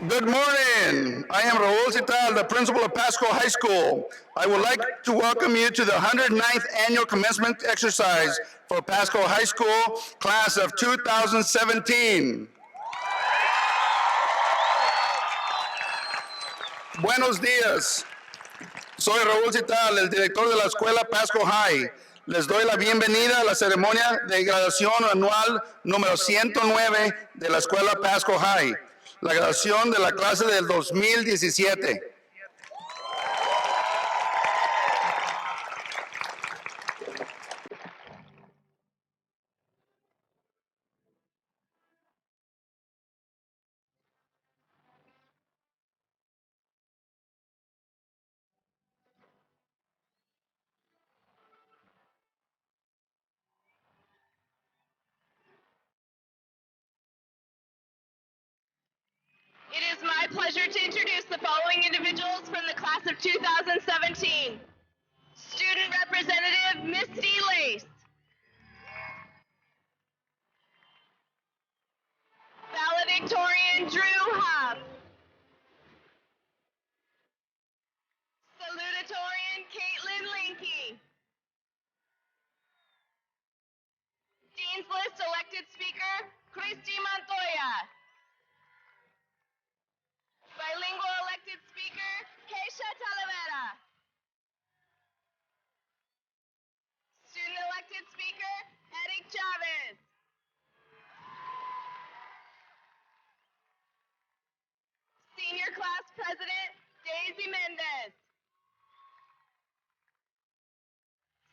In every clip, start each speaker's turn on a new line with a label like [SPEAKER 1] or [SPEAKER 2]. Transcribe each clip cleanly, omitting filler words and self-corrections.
[SPEAKER 1] Good morning. I am Raul Cital, the principal of Pasco High School. I would like to welcome you to the 109th annual commencement exercise for Pasco High School, class of 2017. Buenos días. Soy Raúl Cital, el director de la escuela Pasco High. Les doy la bienvenida a la ceremonia de graduación anual número 109 de la escuela Pasco High, la graduación de la clase del 2017.
[SPEAKER 2] It is my pleasure to introduce the following individuals from the class of 2017. Student Representative Misty Lace. Valedictorian Drew Huff. Salutatorian Caitlin Linky. Dean's List elected speaker Christy Montoya. Bilingual elected speaker Keisha Talavera. Student elected speaker Eric Chavez. Senior class president Daisy Mendez.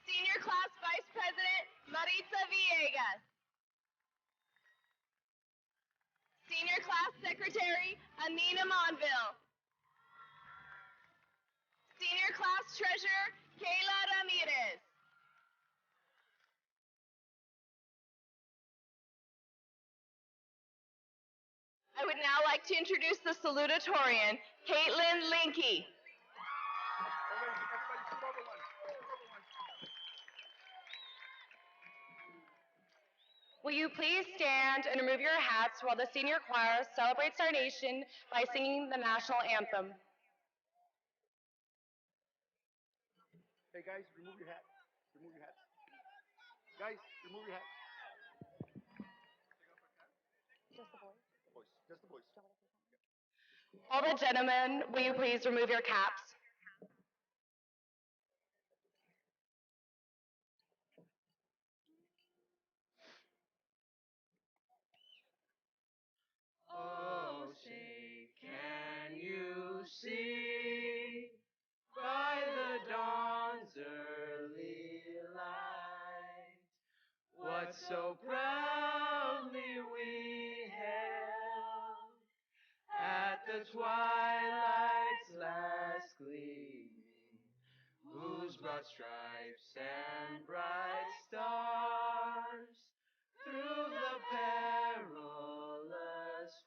[SPEAKER 2] Senior class vice president Maritza Villegas. Senior class secretary Anina Monville. Senior class treasurer Kayla Ramirez. I would now like to introduce the salutatorian, Caitlin Linky. Will you please stand and remove your hats while the senior choir celebrates our nation by singing the national anthem?
[SPEAKER 3] Hey guys, remove your hats. Remove your hats. Guys, remove your hats.
[SPEAKER 2] Just the boys.
[SPEAKER 3] Boys, just the boys.
[SPEAKER 2] All the gentlemen, will you please remove your caps?
[SPEAKER 4] Oh, say, can you see by the dawn's early light what so proudly we hailed at the twilight's last gleaming, whose broad stripes and bright stars through the perilous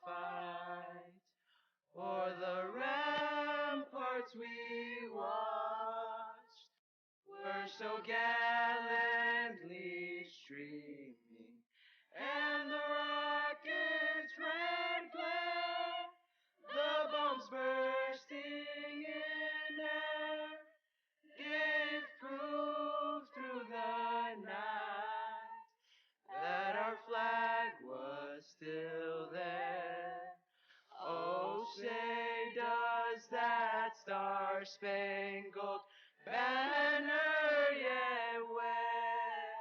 [SPEAKER 4] fight o'er the ramparts we watched were so gallantly streaming, and the rockets' red glare, the bombs bursting in air, gave proof through the night that our flag was still there. Oh, say, does that star-spangled banner yet wave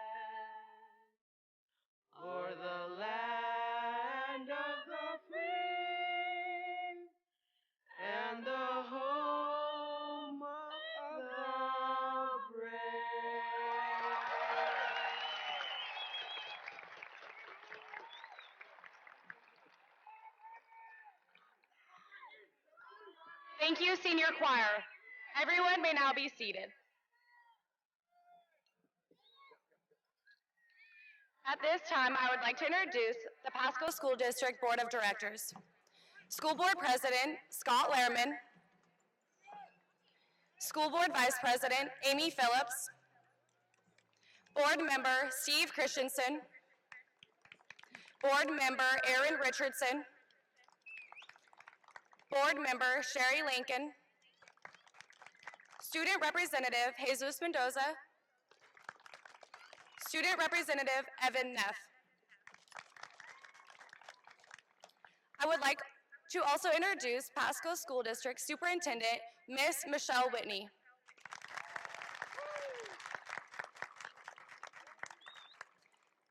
[SPEAKER 4] o'er the land of the free and the home of the brave?
[SPEAKER 2] Thank you, senior choir. Everyone may now be seated. At this time, I would like to introduce the Pasco School District Board of Directors. School Board President, Scott Lehrman. School Board Vice President, Amy Phillips. Board Member, Steve Christensen. Board Member, Aaron Richardson.
[SPEAKER 5] Board Member Sherry Lincoln, Student Representative Jesus Mendoza, Student Representative Evan Neff. I would like to also introduce Pasco School District Superintendent, Miss Michelle Whitney.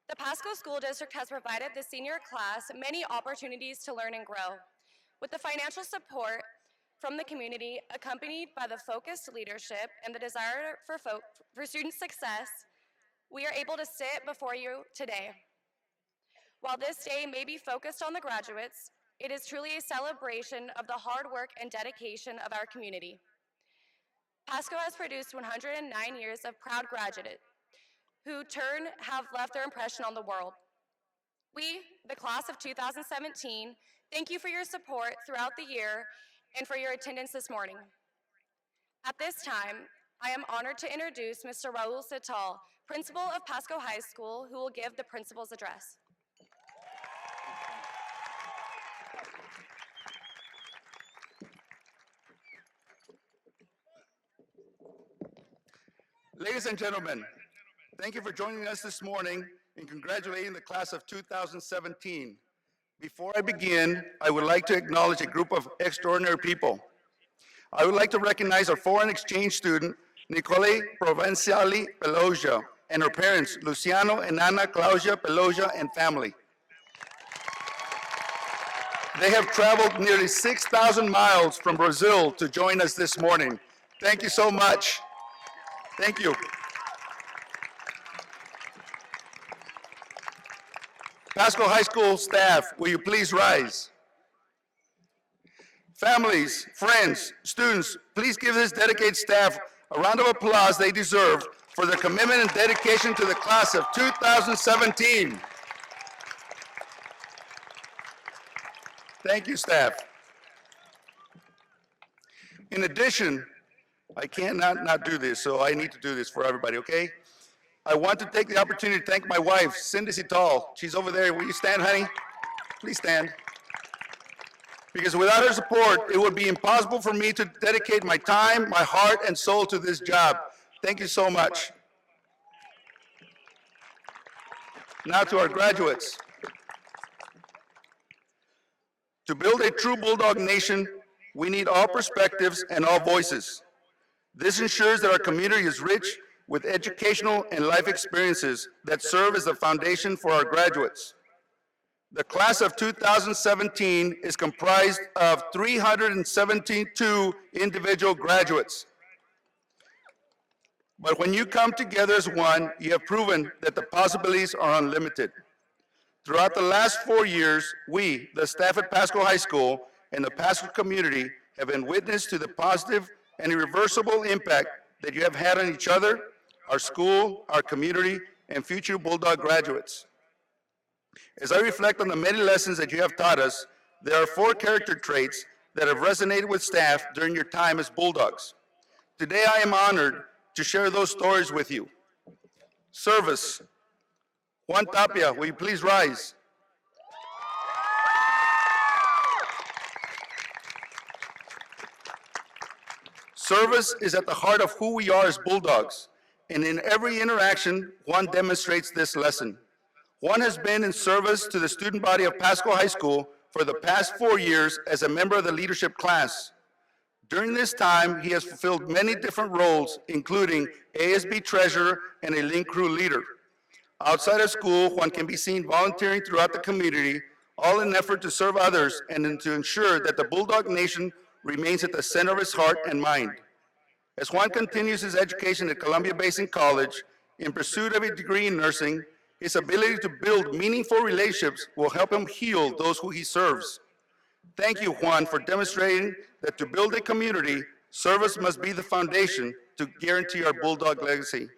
[SPEAKER 5] The Pasco School District has provided the senior class many opportunities to learn and grow. With the financial support from the community, accompanied by the focused leadership and the desire for student success, we are able to sit before you today. While this day may be focused on the graduates, it is truly a celebration of the hard work and dedication of our community. Pasco has produced 109 years of proud graduates who turn have left their impression on the world. We, the class of 2017, thank you for your support throughout the year and for your attendance this morning. At this time, I am honored to introduce Mr. Raul Sital, principal of Pasco High School, who will give the principal's address.
[SPEAKER 1] Ladies and gentlemen, thank you for joining us this morning and congratulating the class of 2017. Before I begin, I would like to acknowledge a group of extraordinary people. I would like to recognize our foreign exchange student, Nicole Provinciali Pelosia, and her parents, Luciano and Ana Claudia Pelosia and family. They have traveled nearly 6,000 miles from Brazil to join us this morning. Thank you so much. Thank you. Pasco High School staff, will you please rise? Families, friends, students, please give this dedicated staff a round of applause they deserve for their commitment and dedication to the class of 2017. Thank you, staff. In addition, I can't not do this, so I need to do this for everybody, okay? I want to take the opportunity to thank my wife, Cindy Sital. She's over there. Will you stand, honey? Please stand. Because without her support, it would be impossible for me to dedicate my time, my heart, and soul to this job. Thank you so much. Now to our graduates. To build a true Bulldog nation, we need all perspectives and all voices. This ensures that our community is rich with educational and life experiences that serve as the foundation for our graduates. The class of 2017 is comprised of 372 individual graduates. But when you come together as one, you have proven that the possibilities are unlimited. Throughout the last 4 years, we, the staff at Pasco High School, and the Pasco community have been witness to the positive and irreversible impact that you have had on each other, our school, our community, and future Bulldog graduates. As I reflect on the many lessons that you have taught us, there are 4 character traits that have resonated with staff during your time as Bulldogs. Today, I am honored to share those stories with you. Service. Juan Tapia, will you please rise? Service is at the heart of who we are as Bulldogs, and in every interaction, Juan demonstrates this lesson. Juan has been in service to the student body of Pasco High School for the past 4 years as a member of the leadership class. During this time, he has fulfilled many different roles, including ASB treasurer and a link crew leader. Outside of school, Juan can be seen volunteering throughout the community, all in an effort to serve others and to ensure that the Bulldog Nation remains at the center of his heart and mind. As Juan continues his education at Columbia Basin College in pursuit of a degree in nursing, his ability to build meaningful relationships will help him heal those who he serves. Thank you, Juan, for demonstrating that to build a community, service must be the foundation to guarantee our Bulldog legacy.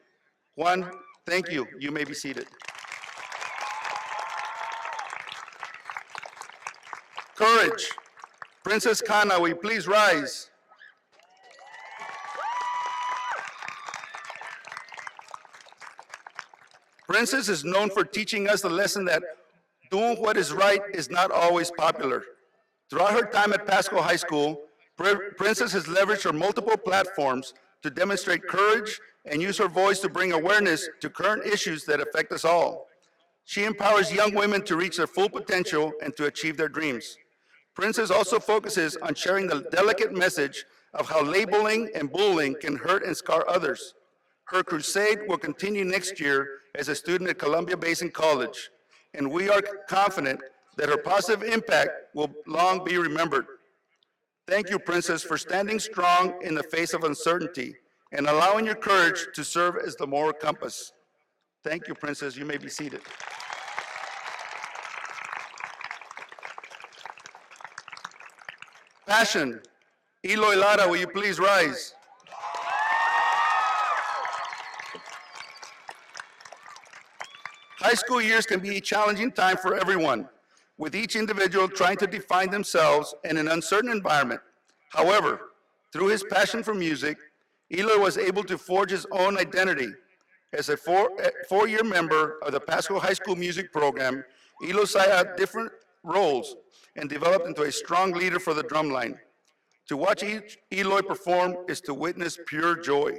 [SPEAKER 1] Juan, thank you. You may be seated. Courage. Princess Kana, will you please rise? Princess is known for teaching us the lesson that doing what is right is not always popular. Throughout her time at Pasco High School, Princess has leveraged her multiple platforms to demonstrate courage and use her voice to bring awareness to current issues that affect us all. She empowers young women to reach their full potential and to achieve their dreams. Princess also focuses on sharing the delicate message of how labeling and bullying can hurt and scar others. Her crusade will continue next year as a student at Columbia Basin College, and we are confident that her positive impact will long be remembered. Thank you, Princess, for standing strong in the face of uncertainty and allowing your courage to serve as the moral compass. Thank you, Princess. You may be seated. Passion. Eloy Lara, will you please rise? High school years can be a challenging time for everyone, with each individual trying to define themselves in an uncertain environment. However, through his passion for music, Eloy was able to forge his own identity. As a four-year member of the Pasco High School music program, Eloy sought out different roles and developed into a strong leader for the drumline. To watch Eloy perform is to witness pure joy.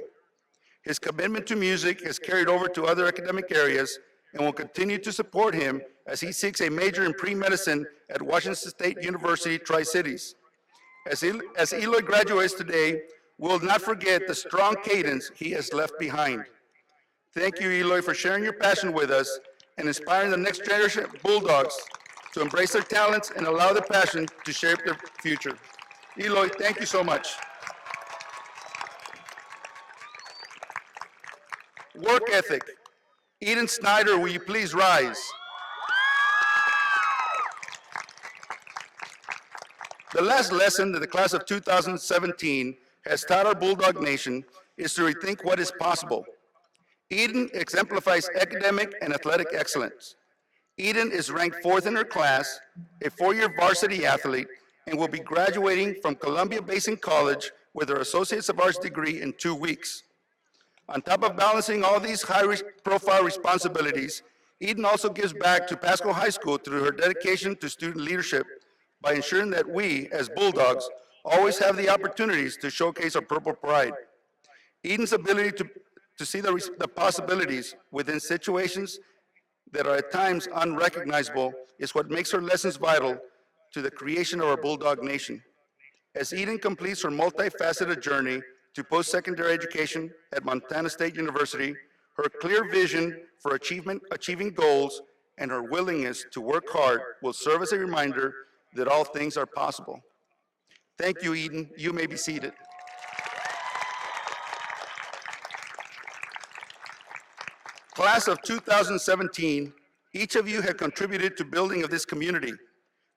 [SPEAKER 1] His commitment to music has carried over to other academic areas and will continue to support him as he seeks a major in pre-medicine at Washington State University, Tri-Cities. As Eloy graduates today, we will not forget the strong cadence he has left behind. Thank you, Eloy, for sharing your passion with us and inspiring the next generation of Bulldogs to embrace their talents and allow their passion to shape their future. Eloy, thank you so much. Work ethic. Eden Snyder, will you please rise? The last lesson that the class of 2017 has taught our Bulldog Nation is to rethink what is possible. Eden exemplifies academic and athletic excellence. Eden is ranked 4th in her class, a 4-year varsity athlete, and will be graduating from Columbia Basin College with her Associates of Arts degree in 2 weeks. On top of balancing all these high-profile responsibilities, Eden also gives back to Pasco High School through her dedication to student leadership by ensuring that we, as Bulldogs, always have the opportunities to showcase our purple pride. Eden's ability to see the possibilities within situations that are at times unrecognizable is what makes her lessons vital to the creation of our Bulldog Nation. As Eden completes her multifaceted journey to post-secondary education at Montana State University, her clear vision for achieving goals and her willingness to work hard will serve as a reminder that all things are possible. Thank you, Eden. You may be seated. Class of 2017, each of you have contributed to building of this community.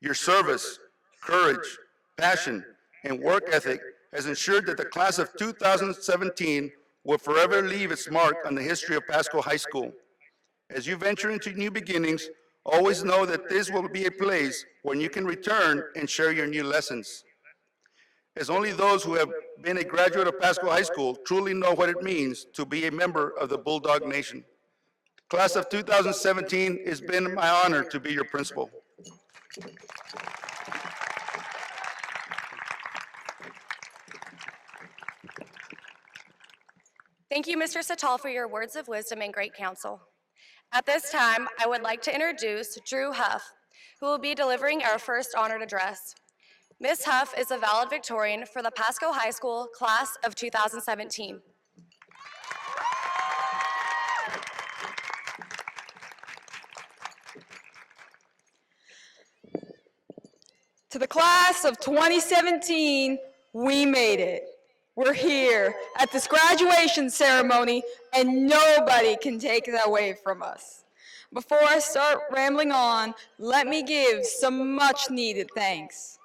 [SPEAKER 1] Your service, courage, passion, and work ethic has ensured that the class of 2017 will forever leave its mark on the history of Pasco High School. As you venture into new beginnings, always know that this will be a place when you can return and share your new lessons. As only those who have been a graduate of Pasco High School truly know what it means to be a member of the Bulldog Nation. Class of 2017, it's been my honor to be your principal.
[SPEAKER 5] Thank you, Mr. Satal, for your words of wisdom and great counsel. At this time, I would like to introduce Drew Huff, who will be delivering our first honored address. Ms. Huff is a valedictorian for the Pasco High School class of 2017.
[SPEAKER 6] To the class of 2017, we made it. We're here at this graduation ceremony, and nobody can take that away from us. Before I start rambling on, let me give some much-needed thanks.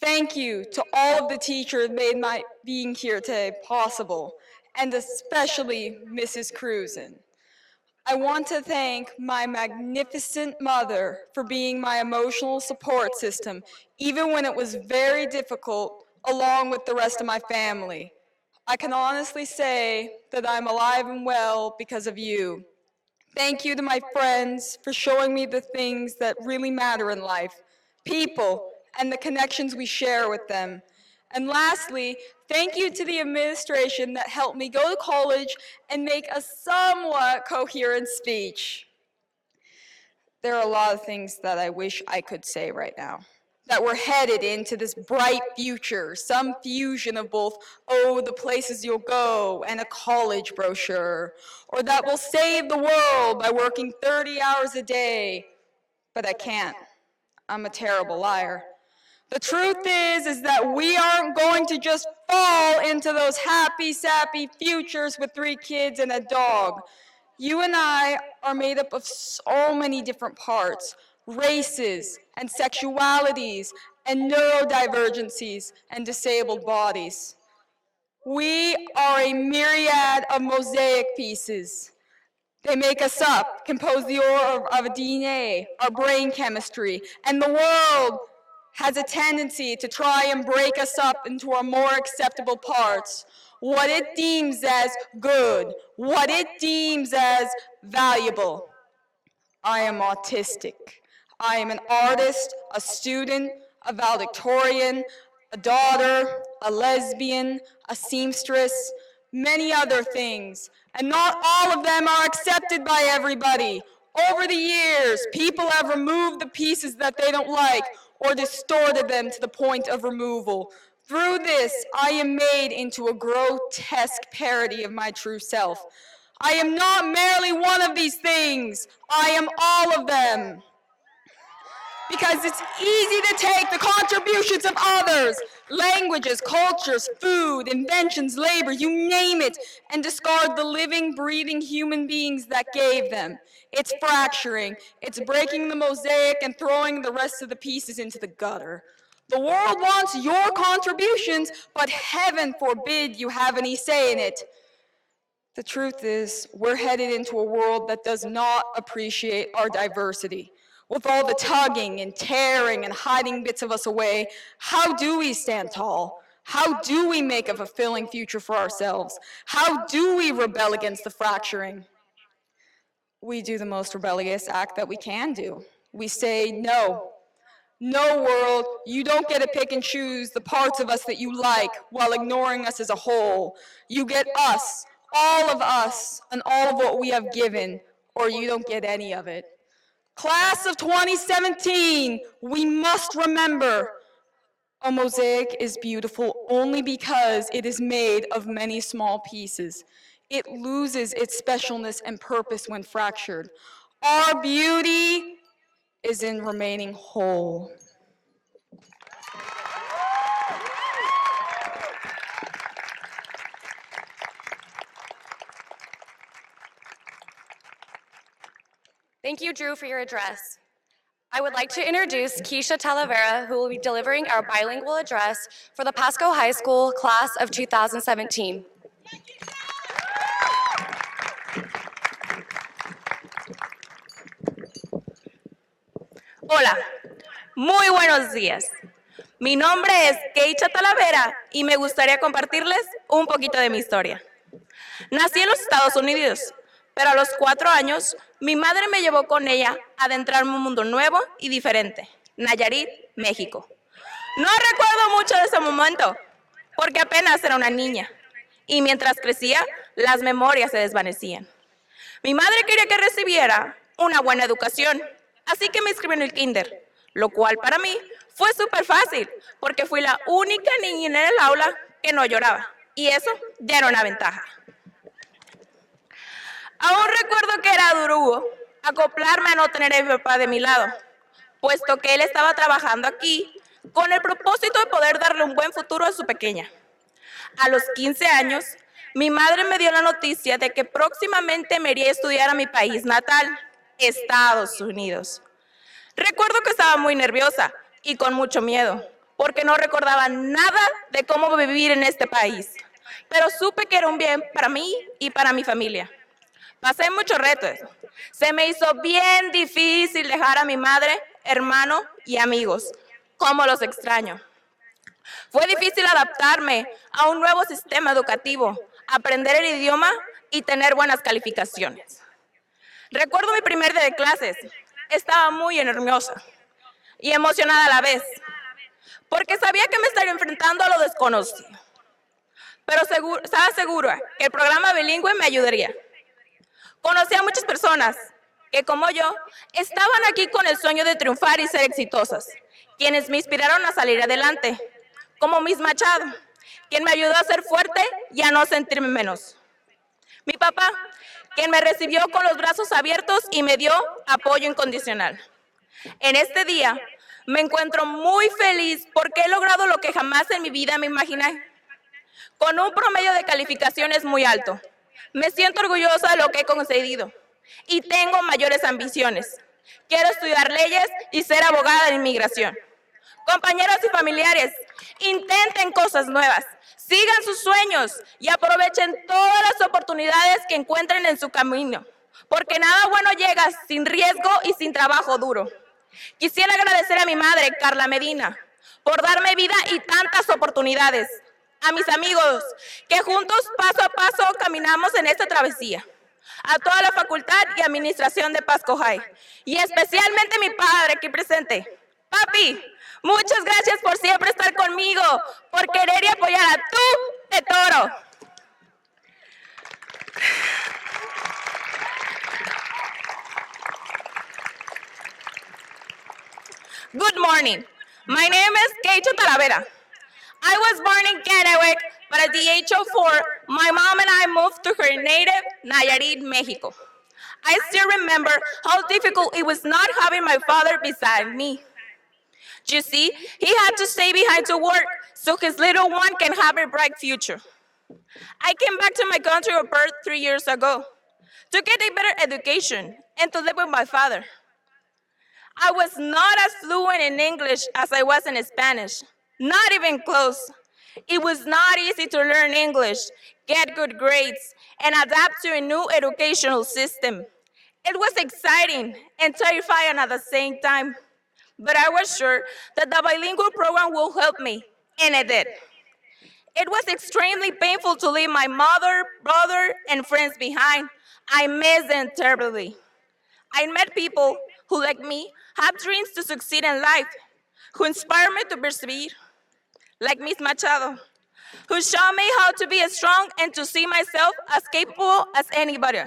[SPEAKER 6] Thank you to all of the teachers who made my being here today possible, and especially Mrs. Cruzen. I want to thank my magnificent mother for being my emotional support system, even when it was very difficult, along with the rest of my family. I can honestly say that I'm alive and well because of you. Thank you to my friends for showing me the things that really matter in life, people, and the connections we share with them. And lastly, thank you to the administration that helped me go to college and make a somewhat coherent speech. There are a lot of things that I wish I could say right now. That we're headed into this bright future, some fusion of both, oh, the places you'll go, and a college brochure. Or that we'll save the world by working 30 hours a day. But I can't. I'm a terrible liar. The truth is that we aren't going to just fall into those happy, sappy futures with 3 kids and a dog. You and I are made up of so many different parts, races and sexualities and neurodivergencies and disabled bodies. We are a myriad of mosaic pieces. They make us up, compose the ore of a DNA, our brain chemistry, and the world has a tendency to try and break us up into our more acceptable parts, what it deems as good, what it deems as valuable. I am autistic. I am an artist, a student, a valedictorian, a daughter, a lesbian, a seamstress, many other things. And not all of them are accepted by everybody. Over the years, people have removed the pieces that they don't like or distorted them to the point of removal. Through this, I am made into a grotesque parody of my true self. I am not merely one of these things. I am all of them. Because it's easy to take the contributions of others, languages, cultures, food, inventions, labor, you name it, and discard the living, breathing human beings that gave them. It's fracturing, it's breaking the mosaic and throwing the rest of the pieces into the gutter. The world wants your contributions, but heaven forbid you have any say in it. The truth is, we're headed into a world that does not appreciate our diversity. With all the tugging and tearing and hiding bits of us away, how do we stand tall? How do we make a fulfilling future for ourselves? How do we rebel against the fracturing? We do the most rebellious act that we can do. We say no. No, world, you don't get to pick and choose the parts of us that you like while ignoring us as a whole. You get us, all of us, and all of what we have given, or you don't get any of it. Class of 2017, we must remember, a mosaic is beautiful only because it is made of many small pieces. It loses its specialness and purpose when fractured. Our beauty is in remaining whole.
[SPEAKER 5] Thank you, Drew, for your address. I would like to introduce Keisha Talavera, who will be delivering our bilingual address for the Pasco High School class of 2017.
[SPEAKER 7] Hola, muy buenos días. Mi nombre es Keisha Talavera y me gustaría compartirles un poquito de mi historia. Nací en los Estados Unidos, pero a los 4 años mi madre me llevó con ella a adentrarme en un mundo nuevo y diferente, Nayarit, México. No recuerdo mucho de ese momento, porque apenas era una niña, y mientras crecía, las memorias se desvanecían. Mi madre quería que recibiera una buena educación, así que me inscribió en el kinder, lo cual para mí fue súper fácil, porque fui la única niña en el aula que no lloraba, y eso ya era una ventaja. Aún recuerdo que era duro acoplarme a no tener a mi papá de mi lado, puesto que él estaba trabajando aquí con el propósito de poder darle un buen futuro a su pequeña. A los 15 años, mi madre me dio la noticia de que próximamente me iría a estudiar a mi país natal, Estados Unidos. Recuerdo que estaba muy nerviosa y con mucho miedo, porque no recordaba nada de cómo vivir en este país, pero supe que era un bien para mí y para mi familia. Pasé muchos retos. Se me hizo bien difícil dejar a mi madre, hermano y amigos. ¿Cómo los extraño? Fue difícil adaptarme a un nuevo sistema educativo, aprender el idioma y tener buenas calificaciones. Recuerdo mi primer día de clases. Estaba muy nerviosa y emocionada a la vez. porque sabía que me estaría enfrentando a lo desconocido. Pero estaba segura que el programa bilingüe me ayudaría. Conocí a muchas personas que, como yo, estaban aquí con el sueño de triunfar y ser exitosas, quienes me inspiraron a salir adelante, como Miss Machado, quien me ayudó a ser fuerte y a no sentirme menos. Mi papá, quien me recibió con los brazos abiertos y me dio apoyo incondicional. En este día me encuentro muy feliz porque he logrado lo que jamás en mi vida me imaginé, con un promedio de calificaciones muy alto. Me siento orgullosa de lo que he conseguido y tengo mayores ambiciones. Quiero estudiar leyes y ser abogada de inmigración. Compañeros y familiares, intenten cosas nuevas, sigan sus sueños y aprovechen todas las oportunidades que encuentren en su camino, porque nada bueno llega sin riesgo y sin trabajo duro. Quisiera agradecer a mi madre, Carla Medina, por darme vida y tantas oportunidades. A mis amigos, que juntos paso a paso caminamos en esta travesía. A toda la facultad y administración de Pasco High. Y especialmente a mi padre aquí presente. Papi, muchas gracias por siempre estar conmigo, por querer y apoyar a tu Toro. Good morning. My name is Keito Talavera. I was born in Kennewick, but at the age of 4, my mom and I moved to her native Nayarit, Mexico. I still remember how difficult it was not having my father beside me. You see, he had to stay behind to work so his little one can have a bright future. I came back to my country of birth 3 years ago to get a better education and to live with my father. I was not as fluent in English as I was in Spanish. Not even close. It was not easy to learn English, get good grades, and adapt to a new educational system. It was exciting and terrifying at the same time, but I was sure that the bilingual program will help me, and it did. It was extremely painful to leave my mother, brother, and friends behind. I miss them terribly. I met people who, like me, have dreams to succeed in life, who inspire me to persevere, like Miss Machado, who showed me how to be strong and to see myself as capable as anybody.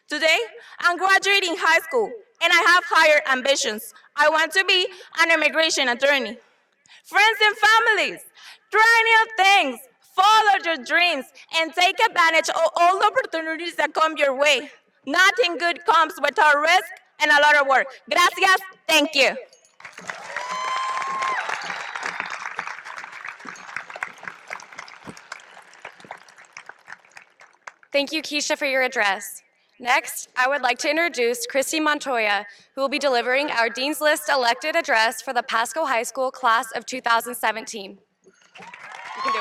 [SPEAKER 7] Today, I'm graduating high school, and I have higher ambitions. I want to be an immigration attorney. Friends and families, try new things, follow your dreams, and take advantage of all the opportunities that come your way. Nothing good comes without risk and a lot of work. Gracias, thank you.
[SPEAKER 5] Thank you, Keisha, for your address. Next, I would like to introduce Christy Montoya, who will be delivering our Dean's List elected address for the Pasco High School class of 2017. You can do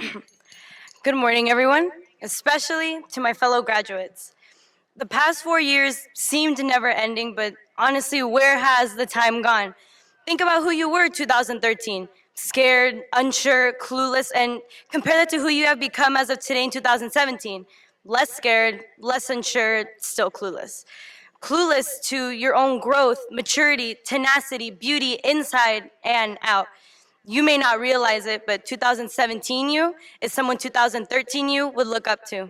[SPEAKER 5] it.
[SPEAKER 8] Good morning, everyone, especially to my fellow graduates. The past 4 years seemed never ending, but honestly, where has the time gone? Think about who you were in 2013. Scared, unsure, clueless, and compare that to who you have become as of today in 2017. Less scared, less unsure, still clueless. Clueless to your own growth, maturity, tenacity, beauty, inside and out. You may not realize it, but 2017 you is someone 2013 you would look up to.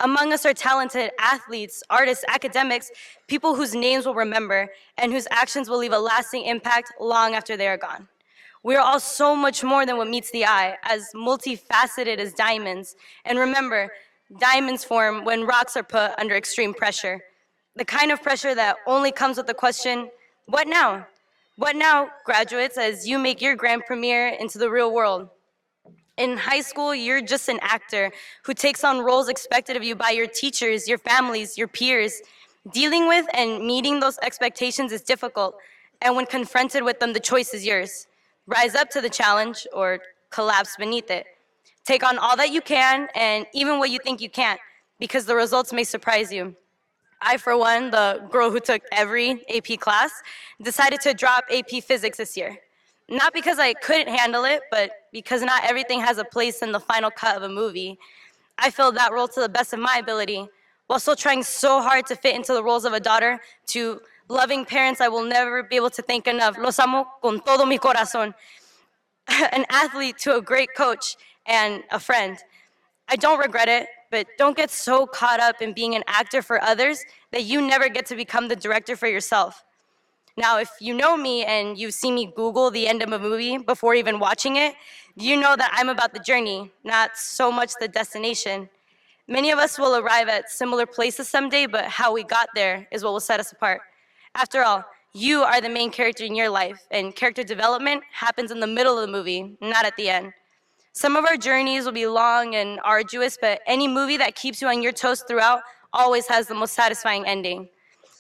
[SPEAKER 8] Among us are talented athletes, artists, academics, people whose names we'll remember and whose actions will leave a lasting impact long after they are gone. We are all so much more than what meets the eye, as multifaceted as diamonds. And remember, diamonds form when rocks are put under extreme pressure. The kind of pressure that only comes with the question, what now? What now, graduates, as you make your grand premiere into the real world? In high school, you're just an actor who takes on roles expected of you by your teachers, your families, your peers. Dealing with and meeting those expectations is difficult, and when confronted with them, the choice is yours. Rise up to the challenge or collapse beneath it. Take on all that you can and even what you think you can't, because the results may surprise you. I, for one, the girl who took every AP class, decided to drop AP Physics this year. Not because I couldn't handle it, but because not everything has a place in the final cut of a movie. I filled that role to the best of my ability, while still trying so hard to fit into the roles of a daughter, to loving parents I will never be able to thank enough. Los amo con todo mi corazón. An athlete to a great coach and a friend. I don't regret it, but don't get so caught up in being an actor for others that you never get to become the director for yourself. Now, if you know me and you see me Google the end of a movie before even watching it, you know that I'm about the journey, not so much the destination. Many of us will arrive at similar places someday, but how we got there is what will set us apart. After all, you are the main character in your life, and character development happens in the middle of the movie, not at the end. Some of our journeys will be long and arduous, but any movie that keeps you on your toes throughout always has the most satisfying ending.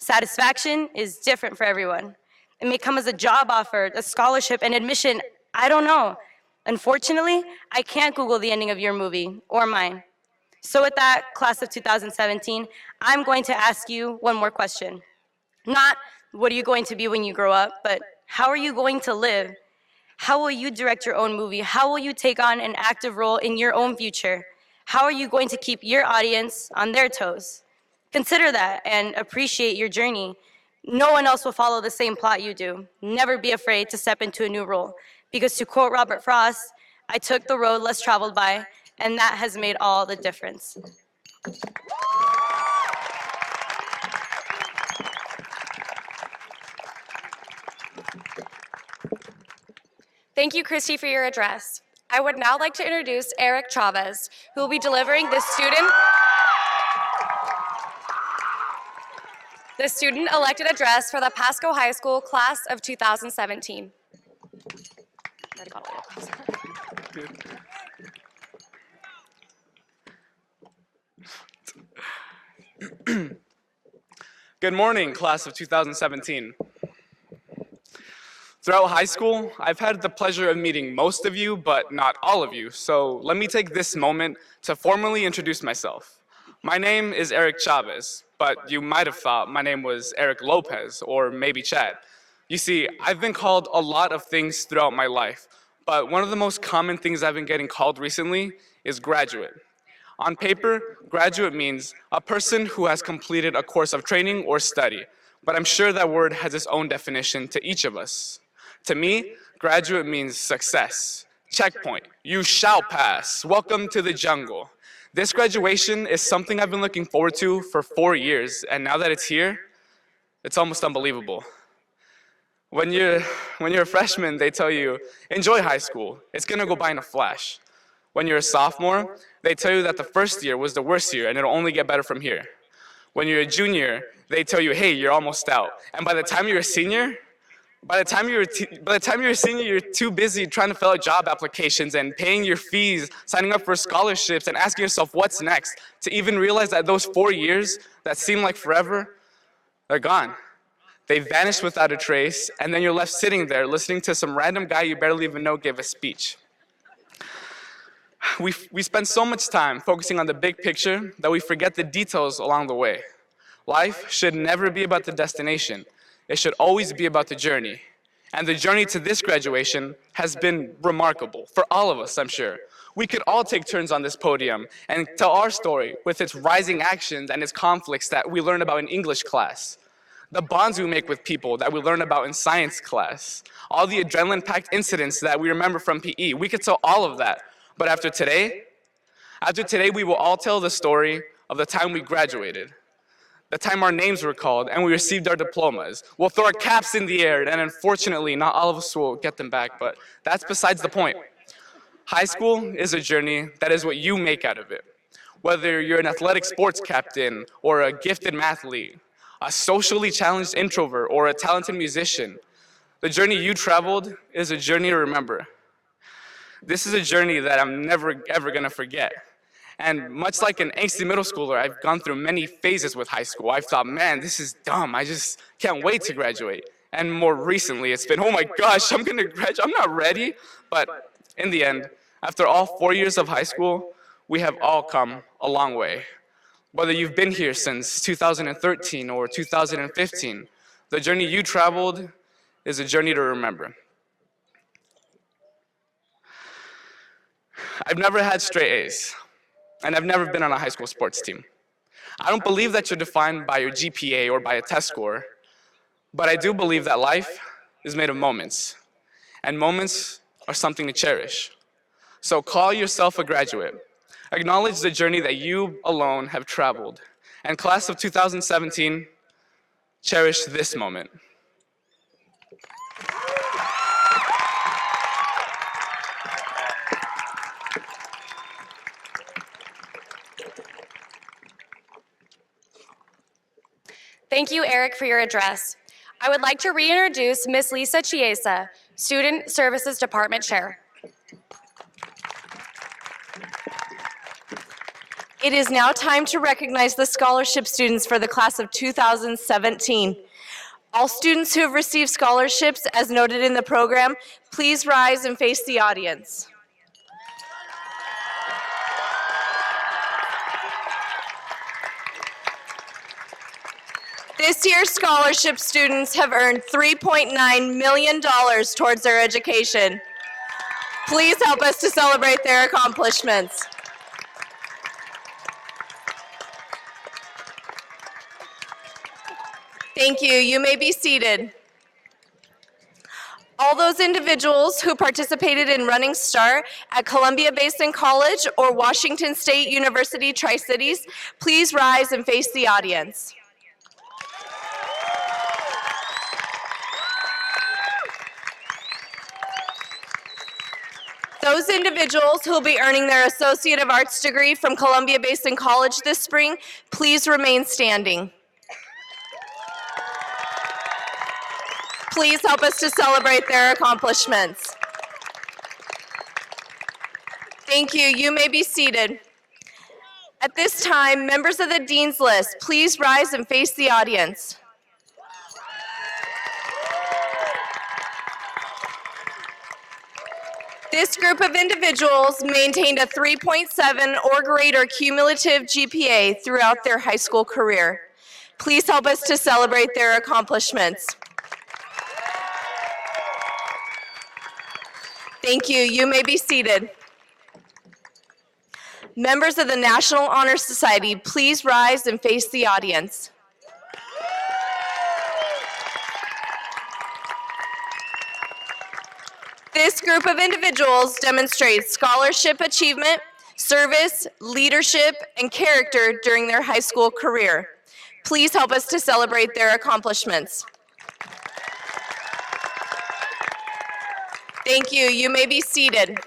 [SPEAKER 8] Satisfaction is different for everyone. It may come as a job offer, a scholarship, an admission, I don't know. Unfortunately, I can't Google the ending of your movie or mine. So with that, class of 2017, I'm going to ask you one more question. Not, what are you going to be when you grow up, but how are you going to live? How will you direct your own movie? How will you take on an active role in your own future? How are you going to keep your audience on their toes? Consider that and appreciate your journey. No one else will follow the same plot you do. Never be afraid to step into a new role. Because to quote Robert Frost, I took the road less traveled by, and that has made all the difference.
[SPEAKER 5] Thank you, Christy, for your address. I would now like to introduce Eric Chavez, who will be delivering the student elected address for the Pasco High School class of 2017.
[SPEAKER 9] Good morning, class of 2017. Throughout high school, I've had the pleasure of meeting most of you, but not all of you, so let me take this moment to formally introduce myself. My name is Eric Chavez, but you might have thought my name was Eric Lopez, or maybe Chad. You see, I've been called a lot of things throughout my life, but one of the most common things I've been getting called recently is graduate. On paper, graduate means a person who has completed a course of training or study, but I'm sure that word has its own definition to each of us. To me, graduate means success. Checkpoint, you shall pass. Welcome to the jungle. This graduation is something I've been looking forward to for 4 years, and now that it's here, it's almost unbelievable. When you're a freshman, they tell you, enjoy high school. It's gonna go by in a flash. When you're a sophomore, they tell you that the first year was the worst year and it'll only get better from here. When you're a junior, they tell you, hey, you're almost out. And by the time you're a senior, you're too busy trying to fill out job applications and paying your fees, signing up for scholarships, and asking yourself what's next, to even realize that those 4 years that seem like forever, they're gone. They vanished without a trace, and then you're left sitting there listening to some random guy you barely even know give a speech. We spend so much time focusing on the big picture that we forget the details along the way. Life should never be about the destination. It should always be about the journey. And the journey to this graduation has been remarkable for all of us, I'm sure. We could all take turns on this podium and tell our story with its rising actions and its conflicts that we learn about in English class. The bonds we make with people that we learn about in science class. All the adrenaline-packed incidents that we remember from PE. We could tell all of that. But after today, we will all tell the story of the time we graduated. The time our names were called and we received our diplomas. We'll throw our caps in the air, and unfortunately, not all of us will get them back, but that's besides the point. High school is a journey that is what you make out of it. Whether you're an athletic sports captain or a gifted mathlete, a socially challenged introvert or a talented musician, the journey you traveled is a journey to remember. This is a journey that I'm never, ever gonna forget. And much like an angsty middle schooler, I've gone through many phases with high school. I've thought, man, this is dumb. I just can't wait to graduate. And more recently, it's been, oh my gosh, I'm gonna graduate, I'm not ready. But in the end, after all 4 years of high school, we have all come a long way. Whether you've been here since 2013 or 2015, the journey you traveled is a journey to remember. I've never had straight A's. And I've never been on a high school sports team. I don't believe that you're defined by your GPA or by a test score, But I do believe that life is made of moments, and moments are something to cherish. So call yourself a graduate. Acknowledge the journey that you alone have traveled. And class of 2017, cherish this moment.
[SPEAKER 5] Thank you, Eric, for your address. I would like to reintroduce Ms. Lisa Chiesa, Student Services Department Chair.
[SPEAKER 10] It is now time to recognize the scholarship students for the class of 2017. All students who have received scholarships, as noted in the program, please rise and face the audience. This year's scholarship students have earned $3.9 million towards their education. Please help us to celebrate their accomplishments. Thank you. You may be seated. All those individuals who participated in Running Start at Columbia Basin College or Washington State University Tri-Cities, please rise and face the audience. Those individuals who will be earning their Associate of Arts degree from Columbia Basin College this spring, please remain standing. Please help us to celebrate their accomplishments. Thank you. You may be seated. At this time, members of the Dean's List, please rise and face the audience. This group of individuals maintained a 3.7 or greater cumulative GPA throughout their high school career. Please help us to celebrate their accomplishments. Thank you. You may be seated. Members of the National Honor Society, please rise and face the audience. This group of individuals demonstrates scholarship achievement, service, leadership, and character during their high school career. Please help us to celebrate their accomplishments. Thank you. You may be seated.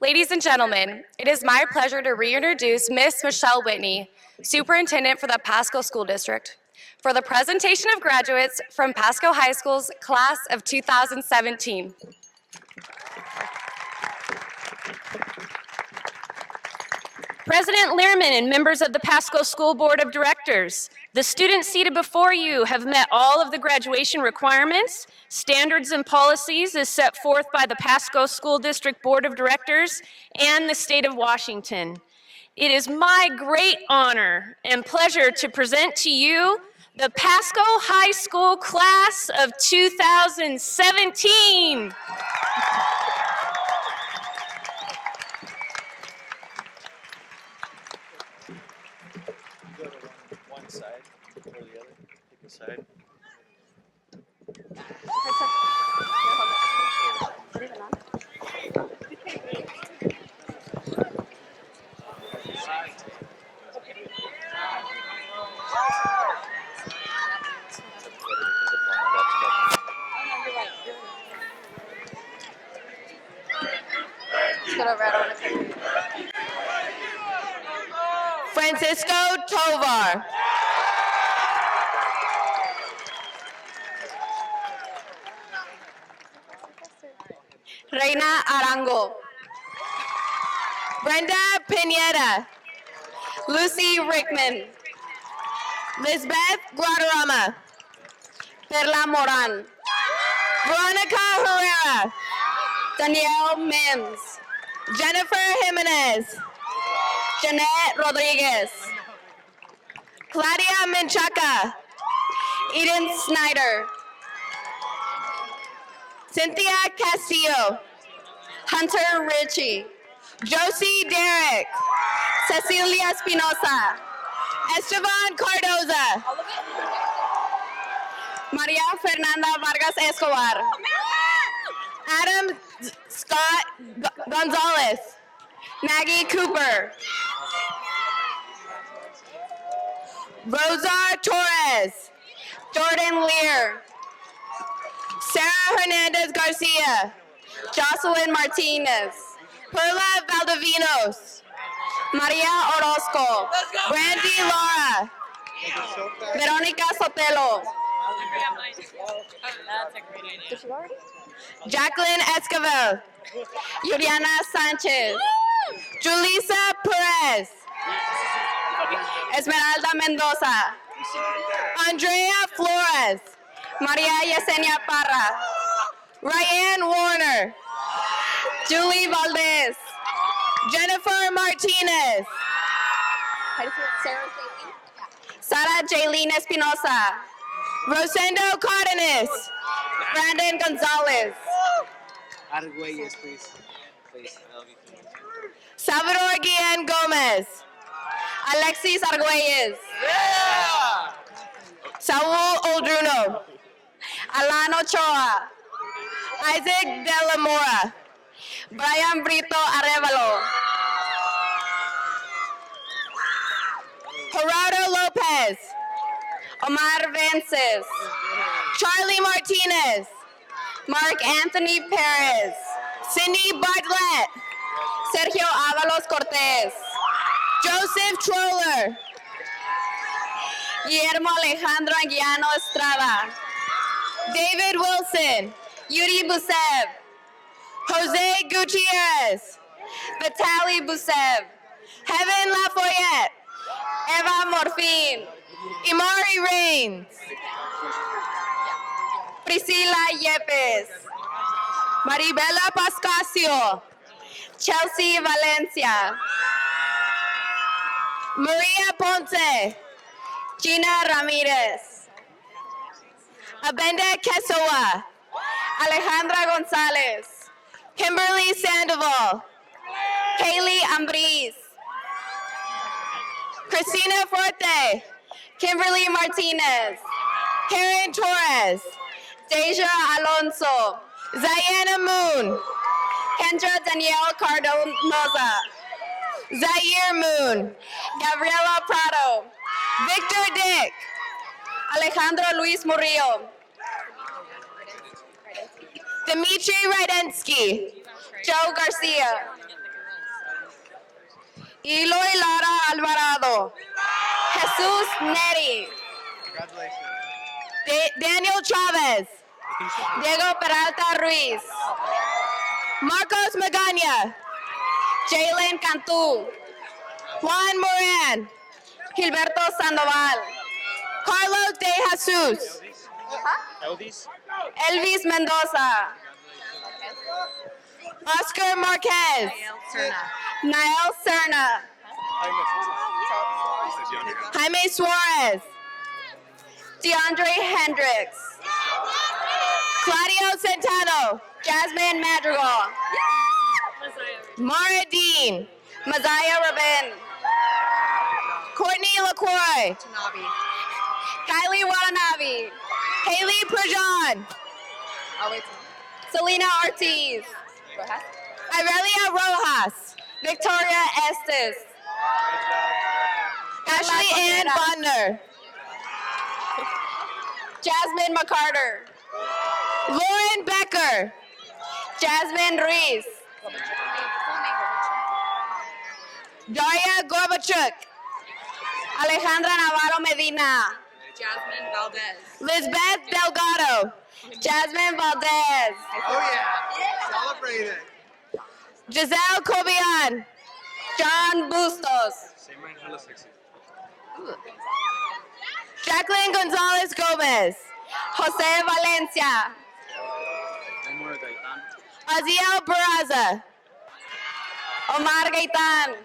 [SPEAKER 5] Ladies and gentlemen, it is my pleasure to reintroduce Miss Michelle Whitney, Superintendent for the Pasco School District, for the presentation of graduates from Pasco High School's class of 2017.
[SPEAKER 11] President Lehrman and members of the Pasco School Board of Directors, the students seated before you have met all of the graduation requirements, standards, and policies as set forth by the Pasco School District Board of Directors and the state of Washington. It is my great honor and pleasure to present to you the Pasco High School class of 2017.
[SPEAKER 10] Francisco Tovar. Reina Arango. Brenda Pineda. Lucy Rickman. Lisbeth Guadarrama. Perla Moran. Veronica Herrera. Danielle Mims. Jennifer Jimenez. Jeanette Rodriguez. Claudia Menchaca. Eden Snyder. Cynthia Castillo. Hunter Ritchie. Josie Derrick.
[SPEAKER 2] Cecilia Espinosa. Esteban Cardoza. Maria Fernanda Vargas Escobar. Adam Scott Gonzalez. Maggie Cooper. Rosa Torres. Jordan Lear. Sarah Hernandez Garcia. Jocelyn Martinez. Perla Valdivinos. Maria Orozco. Brandy Lara. Veronica Sotelo. Jacqueline Esquivel. Juliana Sanchez. Julissa Perez. Esmeralda Mendoza. Andrea Flores. Maria Yesenia Parra. Ryan Warner. Julie Valdez. Jennifer Martinez. Sara Jaylene Espinosa. Rosendo Cardenas. Brandon Gonzalez.
[SPEAKER 4] Arguelles, please. Please, that'll be good.
[SPEAKER 2] Salvador Guillen Gomez. Alexis Arguelles. Saul Oldruno. Alan Ochoa. Isaac De La Mora. Brian Brito Arevalo. Gerardo Lopez. Omar Vences. Charlie Martinez. Mark Anthony Perez. Cindy Bartlett. Sergio Avalos Cortez. Joseph Troller. Guillermo Alejandro Anguiano Estrada. David Wilson. Yuri Busev. Jose Gutierrez. Vitaly Busev. Heaven Lafayette. Eva Morfin. Imari Reigns. Priscila Yepes. Maribela Pascasio. Chelsea Valencia. Maria Ponce. Gina Ramirez. Abenda Kesoa. Alejandra Gonzalez. Kimberly Sandoval. Kaylee Ambriz. Christina Forte. Kimberly Martinez. Karen Torres. Deja Alonso. Ziana Moon. Kendra Danielle Cardonoza. Zaire Moon. Gabriela Prado. Victor Dick. Alejandro Luis Murillo. Dimitri Rydensky. Joe Garcia. Eloy Lara Alvarado. Jesus Neri. Daniel Chavez. Diego Peralta Ruiz. Marcos Magaña. Jalen Cantu. Juan Moran. Gilberto Sandoval. Carlos De Jesus. Elvis Mendoza. Oscar Marquez. Nael Serna. Jaime Suarez. DeAndre Hendricks. Claudio Centeno. Jasmine Madrigal. Mara Dean. Mazaya Rabin. Courtney LaCroix. Kylie Watanabe. Haley Perjon. Selena Ortiz. Irelia Rojas. Victoria Estes. Ashley Ann Bonner. Jasmine McCarter. Lauren Becker. Jasmine Reese. Daria Gorbachuk. Alejandra Navarro Medina.
[SPEAKER 7] Jasmine Valdez.
[SPEAKER 2] Lisbeth Delgado. Jasmine Valdez.
[SPEAKER 3] Oh yeah. Celebrate it.
[SPEAKER 2] Giselle Cobian. John Bustos. Jacqueline Gonzalez Gomez. Jose Valencia. Aziel Barraza. Omar Gaitan.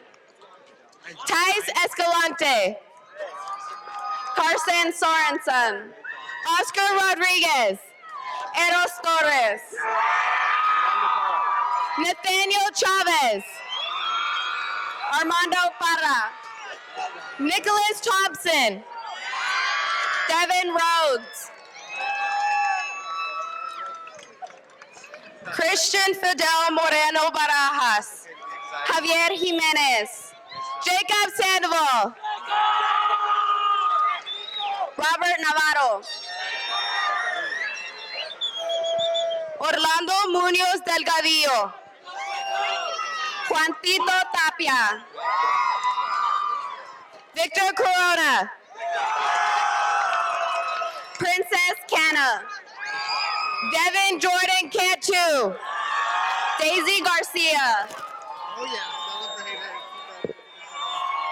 [SPEAKER 2] Thais Escalante. Carson Sorensen. Oscar Rodriguez. Eros Torres. Nathaniel Chavez.
[SPEAKER 10] Armando Parra. Nicholas Thompson. Devin Rhodes. Christian Fidel Moreno Barajas. Javier Jimenez. Jacob Sandoval. Robert Navarro. Orlando Munoz Delgadillo. Juan Tito Tapia. Victor Corona. Princess Canna. Devin Jordan Cantu. Daisy Garcia.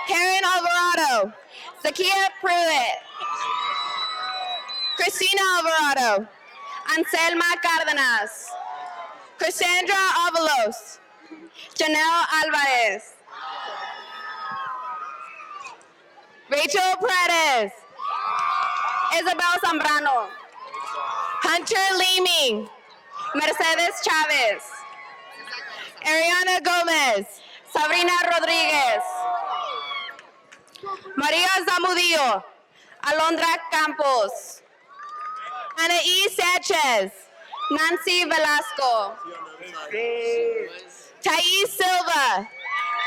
[SPEAKER 10] Karen Alvarado. Zakia Pruitt. Christina Alvarado. Anselma Cárdenas. Cassandra Avalos. Janelle Alvarez. Rachel Perez. Isabel Zambrano. Hunter Leeming. Mercedes Chavez. Ariana Gomez. Sabrina Rodriguez. Maria Zamudio. Alondra Campos. Anaí Sanchez. Nancy Velasco. Thais Silva.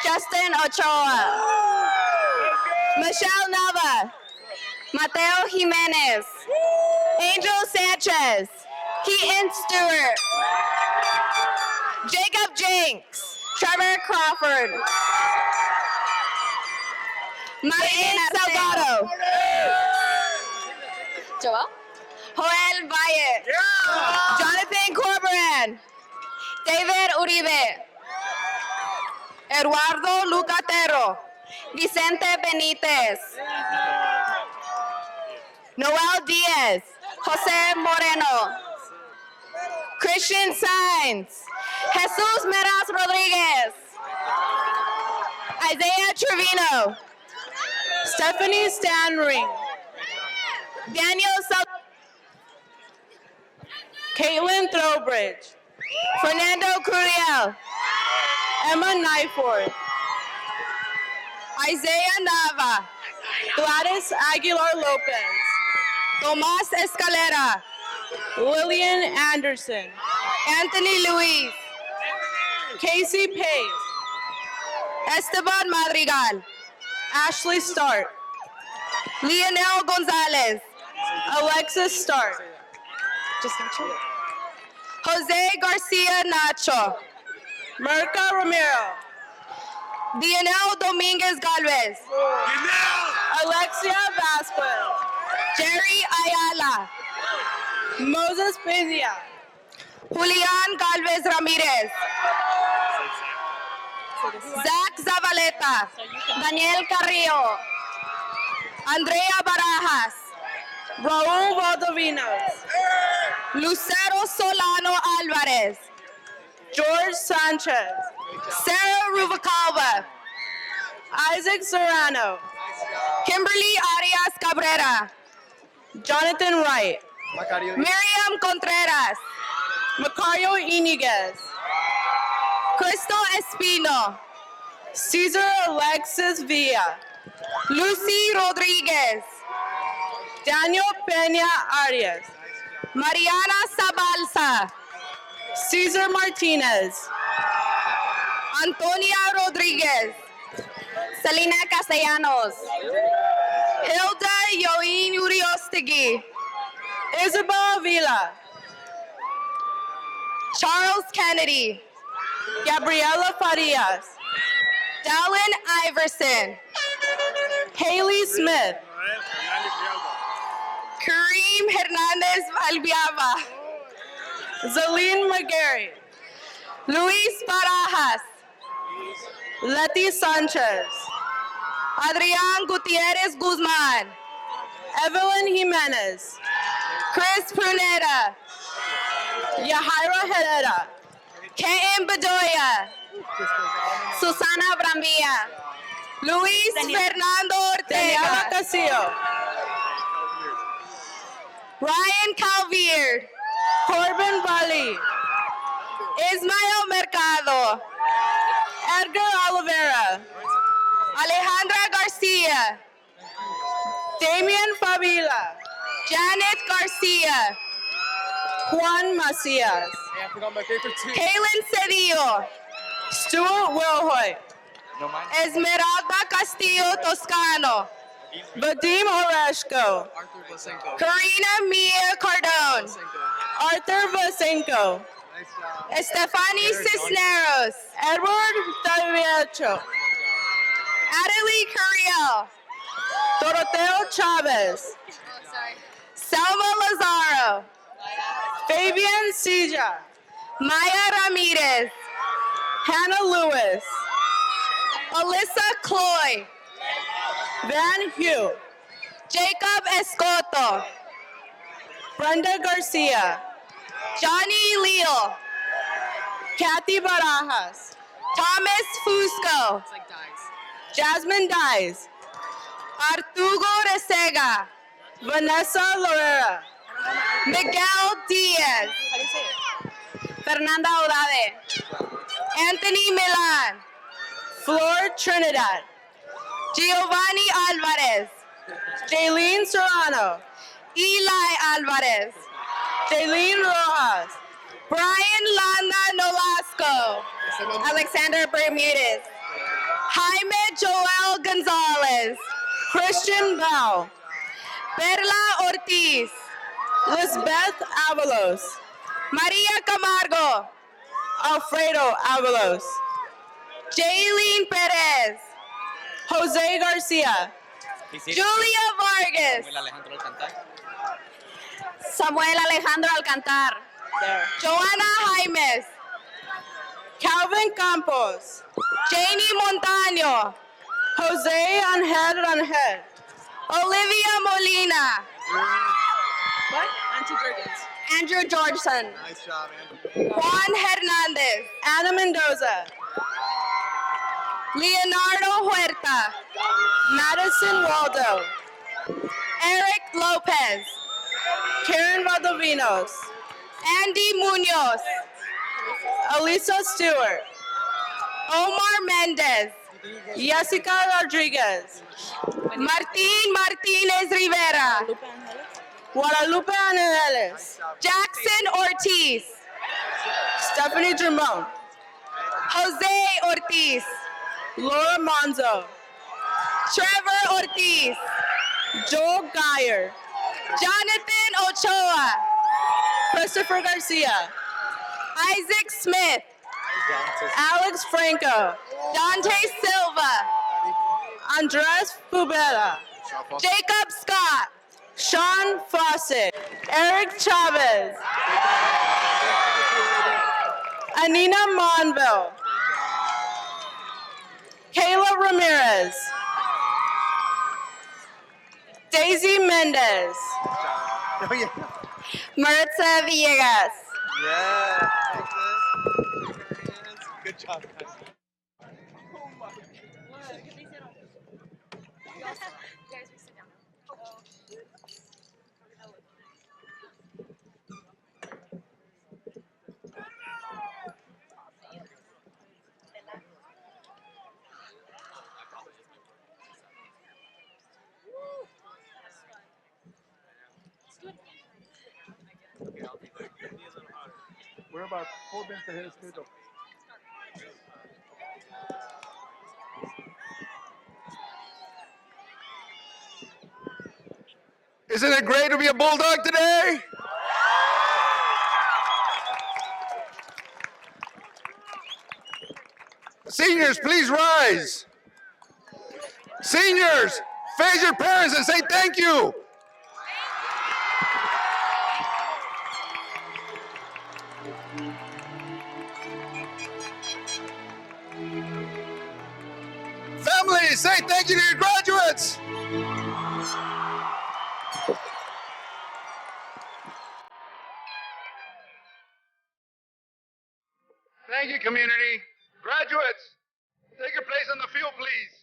[SPEAKER 10] Justin Ochoa. Michelle Nava. Mateo Jimenez. Angel Sanchez. Keaton Stewart. Jacob Jenks. Trevor Crawford. Martin Salgado. Joel. Joel Valle. Jonathan Corberan. David Uribe. Eduardo Lucatero. Vicente Benitez. Noel Diaz. Jose Moreno. Christian Sainz. Jesus Meraz Rodriguez. Isaiah Trevino. Stephanie Stanring. Daniel Sal. Caitlin Throwbridge. Fernando Curiel. Emma Nyford. Isaiah Nava. Gladys Aguilar Lopez. Tomas Escalera. Lillian Anderson. Anthony Luis. Casey Pace. Esteban Madrigal. Ashley Stark. Leonel Gonzalez. Alexis Stark. Jose Garcia Nacho. Merca Romero. Dionel Dominguez Galvez. Alexia Vasquez. Jerry Ayala. Moses Pizia. Julian Galvez Ramirez. Zach Zavaleta. Daniel Carrillo. Andrea Barajas. Raul Valdovinos. Lucero Solano Alvarez. George Sanchez. Sarah Rubalcaba. Isaac Serrano. Kimberly Arias Cabrera. Jonathan Wright. Miriam Contreras. Macario Iniguez. Crystal Espino. Cesar Alexis Villa. Lucy Rodriguez. Daniel Peña Arias. Mariana Zabalza. Cesar Martinez. Antonia Rodriguez. Selena Castellanos. Hilda Yoin Uriostegui. Isabel Vila. Charles Kennedy. Gabriela Farias. Dallin Iverson. Haley Smith. Kareem Hernandez Valbiaba. Zaline McGarry. Luis Barajas. Letty Sanchez. Adrian Gutierrez Guzman. Evelyn Jimenez. Chris Pruneda. Yahaira Herrera. Kaim Bedoya. Susana Brambilla. Luis Fernando Ortega. Daniela Casillo. Ryan Calvier. Corbin Valley. Ismael Mercado. Edgar Oliveira.
[SPEAKER 2] Alejandra Garcia,
[SPEAKER 6] Damian Favila,
[SPEAKER 2] Janet Garcia,
[SPEAKER 6] Juan Macias,
[SPEAKER 3] Hey, I forgot my paper too.
[SPEAKER 2] Kaylin Cedillo,
[SPEAKER 6] Stuart Wilhoit,
[SPEAKER 3] No, mine.
[SPEAKER 2] Esmeralda Castillo Toscano,
[SPEAKER 6] Vadim Oreshko,
[SPEAKER 3] Arthur Blasenko.
[SPEAKER 2] Karina Mia Cardone,
[SPEAKER 6] Arthur Vasenko,
[SPEAKER 3] Nice job.
[SPEAKER 2] Estefani Cisneros,
[SPEAKER 6] Edward Daviecho,
[SPEAKER 2] Adelie Carriel,
[SPEAKER 6] Doroteo Chavez,
[SPEAKER 2] Selma Lazaro,
[SPEAKER 6] Fabian Sija,
[SPEAKER 2] Maya Ramirez,
[SPEAKER 6] Hannah Lewis,
[SPEAKER 2] Alyssa Cloy,
[SPEAKER 6] Van Hugh,
[SPEAKER 2] Jacob Escoto,
[SPEAKER 6] Brenda Garcia,
[SPEAKER 2] Johnny Leal,
[SPEAKER 6] Kathy Barajas,
[SPEAKER 2] Thomas Fusco,
[SPEAKER 6] Jasmine Dies,
[SPEAKER 2] Artugo Resega,
[SPEAKER 6] Vanessa Lorera,
[SPEAKER 2] Miguel Diaz, Fernanda Odade, Anthony Milan,
[SPEAKER 6] Flor Trinidad,
[SPEAKER 2] Giovanni Alvarez,
[SPEAKER 6] Jaylene Serrano,
[SPEAKER 2] Eli Alvarez,
[SPEAKER 6] Jaylene Rojas,
[SPEAKER 2] Brian Landa Nolasco, Alexander Bermudez, Jaime Joel Gonzalez,
[SPEAKER 6] Christian Bao,
[SPEAKER 2] Perla Ortiz,
[SPEAKER 6] Lisbeth Avalos,
[SPEAKER 2] Maria Camargo,
[SPEAKER 6] Alfredo Avalos,
[SPEAKER 2] Jaylene Perez,
[SPEAKER 6] Jose Garcia,
[SPEAKER 2] Julia Vargas, Samuel Alejandro Alcantar, Joanna Jaimes,
[SPEAKER 6] Calvin Campos,
[SPEAKER 2] Janie Montaño,
[SPEAKER 6] Jose Angel,
[SPEAKER 2] Olivia Molina,
[SPEAKER 6] what? Auntie Jurgens,
[SPEAKER 2] Andrew Georgeson,
[SPEAKER 3] Nice job, Andrew.
[SPEAKER 2] Juan Hernandez,
[SPEAKER 6] Anna Mendoza,
[SPEAKER 2] Leonardo Huerta,
[SPEAKER 6] Madison Waldo,
[SPEAKER 2] Eric Lopez,
[SPEAKER 6] Karen Valdovinos,
[SPEAKER 2] Andy Munoz,
[SPEAKER 6] Elisa Stewart,
[SPEAKER 2] Omar Mendez,
[SPEAKER 6] Jessica Rodriguez,
[SPEAKER 2] Martín Martínez Rivera,
[SPEAKER 6] Guadalupe Angeles,
[SPEAKER 2] Jackson Ortiz,
[SPEAKER 6] Stephanie Drummond,
[SPEAKER 2] Jose Ortiz,
[SPEAKER 6] Laura Monzo,
[SPEAKER 2] Trevor Ortiz,
[SPEAKER 6] Joel Geyer,
[SPEAKER 2] Jonathan Ochoa,
[SPEAKER 6] Christopher Garcia,
[SPEAKER 2] Isaac Smith,
[SPEAKER 6] Alex Franco,
[SPEAKER 2] Dante Silva,
[SPEAKER 6] Andres Pubera,
[SPEAKER 2] Jacob Scott,
[SPEAKER 6] Sean Fawcett, Eric Chavez, Anina Monville, Kayla Ramirez, Daisy Mendez,
[SPEAKER 3] Oh, yeah.
[SPEAKER 2] Maritza Villegas,
[SPEAKER 3] Yeah. Good job, guys. We're about 4 minutes ahead of schedule.
[SPEAKER 1] Isn't it great to be a Bulldog today? Seniors, please rise. Seniors, face your parents and say thank you. Families, say thank you to your graduates. Thank you, community. Graduates, take your place on the field, please.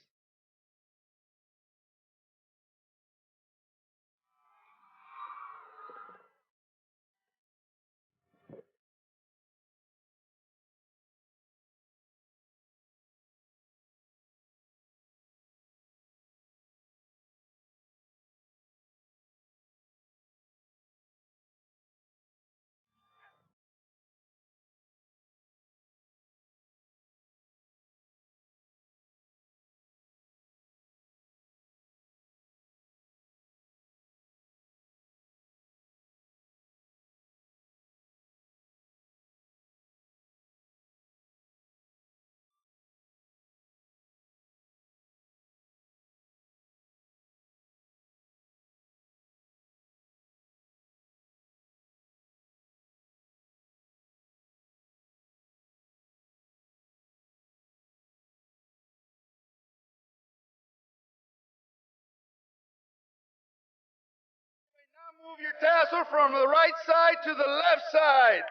[SPEAKER 3] Move your tassel from the right side to the left side.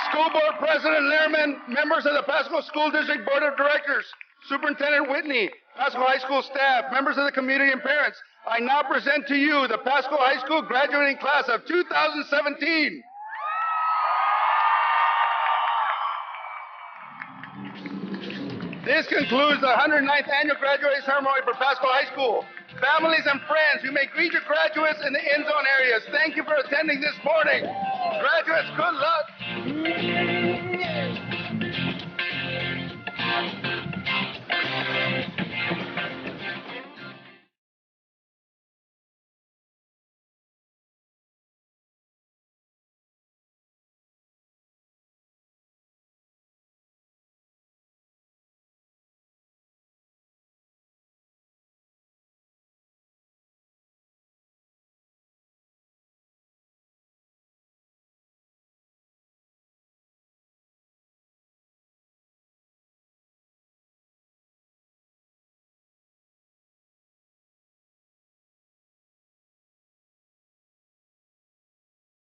[SPEAKER 3] School Board President Lehrman, members of the Pasco School District Board of Directors, Superintendent Whitney, Pasco High School staff, members of the community and parents, I now present to you the Pasco High School graduating class of 2017. This concludes the 109th annual graduation ceremony for Pasco High School. Families and friends, you may greet your graduates in the end zone areas. Thank you for attending this morning. Graduates, good luck.